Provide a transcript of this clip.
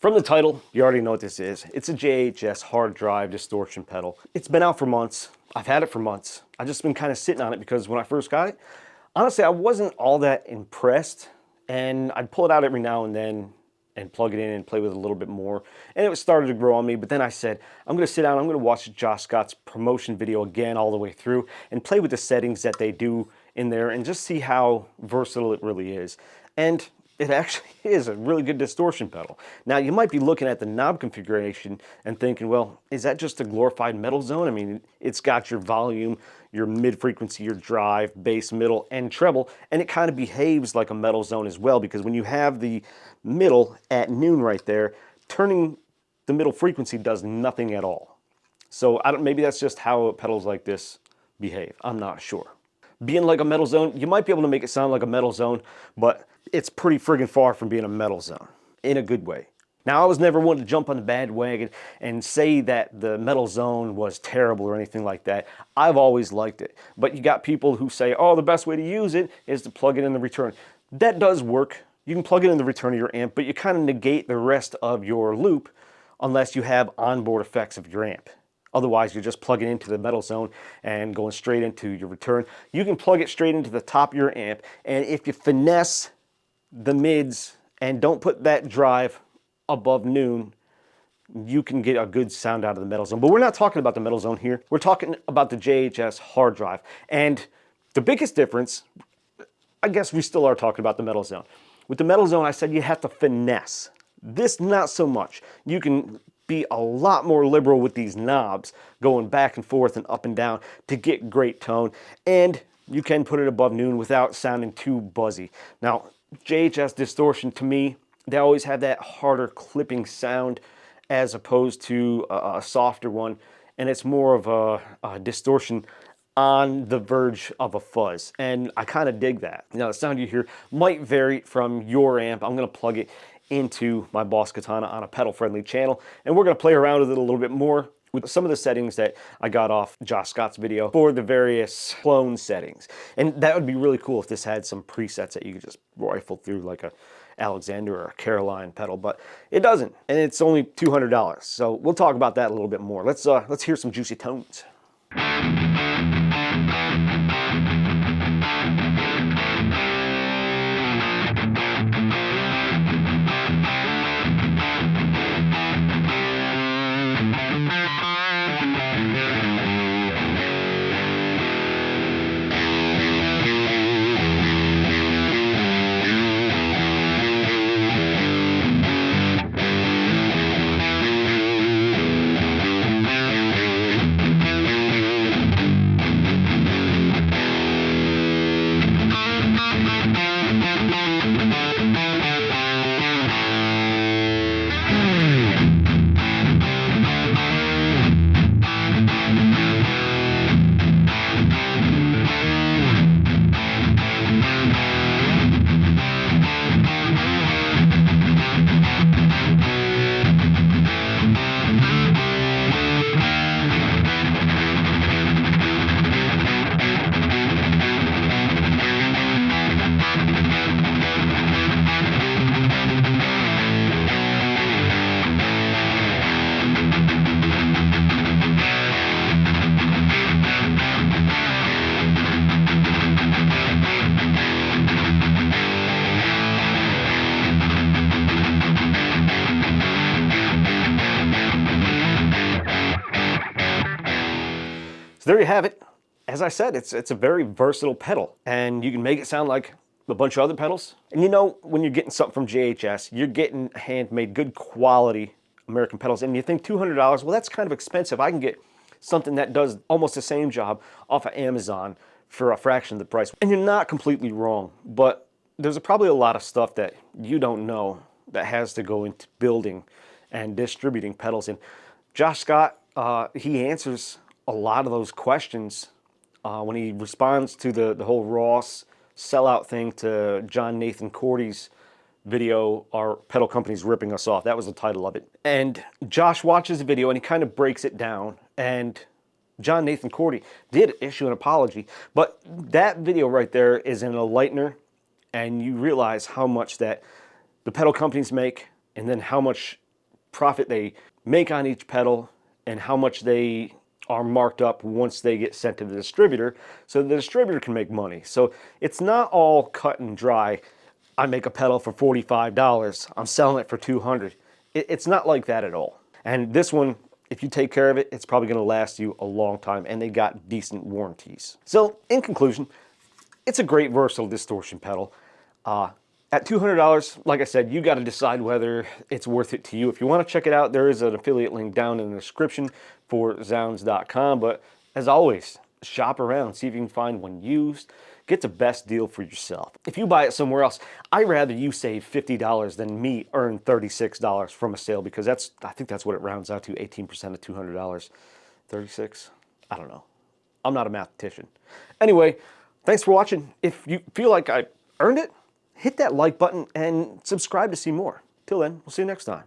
From the title, you already know what this is. It's a JHS Hard Drive distortion pedal. It's been out for months. I've had it for months. I've just been kind of sitting on it because when I first got it, honestly, I wasn't all that impressed, and I'd pull it out every now and then and plug it in and play with it a little bit more, and it started to grow on me. But then I said, I'm going to sit down, I'm going to watch Josh Scott's promotion video again all the way through and play with the settings that they do in there and just see how versatile it really is. And it actually is a really good distortion pedal. Now, you might be looking at the knob configuration and thinking, well, is that just a glorified metal zone? I mean, it's got your volume, your mid-frequency, your drive, bass, middle, and treble, and it kind of behaves like a metal zone as well, because when you have the middle at noon right there, turning the middle frequency does nothing at all. So maybe that's just how pedals like this behave. I'm not sure. Being like a metal zone, you might be able to make it sound like a metal zone, but it's pretty friggin' far from being a metal zone, in a good way. Now, I was never one to jump on the bandwagon and say that the metal zone was terrible or anything like that. I've always liked it. But you got people who say, oh, the best way to use it is to plug it in the return. That does work. You can plug it in the return of your amp, but you kind of negate the rest of your loop unless you have onboard effects of your amp. Otherwise, you're just plugging into the metal zone and going straight into your return. You can plug it straight into the top of your amp, and if you finesse the mids and don't put that drive above noon, you can get a good sound out of the metal zone. But we're not talking about the metal zone here. We're talking about the JHS Hard Drive. And the biggest difference, I guess we still are talking about the metal zone. With the metal zone, I said you have to finesse. This, not so much. You can be a lot more liberal with these knobs, going back and forth and up and down to get great tone. And you can put it above noon without sounding too buzzy. Now, JHS distortion, to me, they always have that harder clipping sound as opposed to a softer one, and it's more of a distortion on the verge of a fuzz, and I kind of dig that. Now, the sound you hear might vary from your amp. I'm going to plug it into my Boss Katana on a pedal-friendly channel, and we're going to play around with it a little bit more with some of the settings that I got off Josh Scott's video for the various clone settings. And that would be really cool if this had some presets that you could just rifle through like a Alexander or a Caroline pedal, but it doesn't, and it's only $200. So we'll talk about that a little bit more. Let's hear some juicy tones. There you have it. As I said, it's a very versatile pedal, and you can make it sound like a bunch of other pedals. And you know, when you're getting something from JHS, you're getting handmade, good quality American pedals, and you think $200, well, that's kind of expensive. I can get something that does almost the same job off of Amazon for a fraction of the price. And you're not completely wrong, but there's probably a lot of stuff that you don't know that has to go into building and distributing pedals. And Josh Scott, he answers a lot of those questions when he responds to the whole Ross sellout thing to John Nathan Cordy's video, Our Pedal Company's Ripping Us Off. That was the title of it. And Josh watches the video and he kind of breaks it down, and John Nathan Cordy did issue an apology, but that video right there is an enlightener, and you realize how much that the pedal companies make and then how much profit they make on each pedal and how much they are marked up once they get sent to the distributor, so the distributor can make money. So it's not all cut and dry. I make a pedal for $45, I'm selling it for $200. It's not like that at all. And this one, if you take care of it, it's probably gonna last you a long time, and they got decent warranties. So in conclusion, it's a great versatile distortion pedal. At $200, like I said, you got to decide whether it's worth it to you. If you want to check it out, there is an affiliate link down in the description for Zounds.com. But as always, shop around, see if you can find one used. Get the best deal for yourself. If you buy it somewhere else, I'd rather you save $50 than me earn $36 from a sale, because I think that's what it rounds out to, 18% of $200. 36? I don't know. I'm not a mathematician. Anyway, thanks for watching. If you feel like I earned it, hit that like button and subscribe to see more. Till then, we'll see you next time.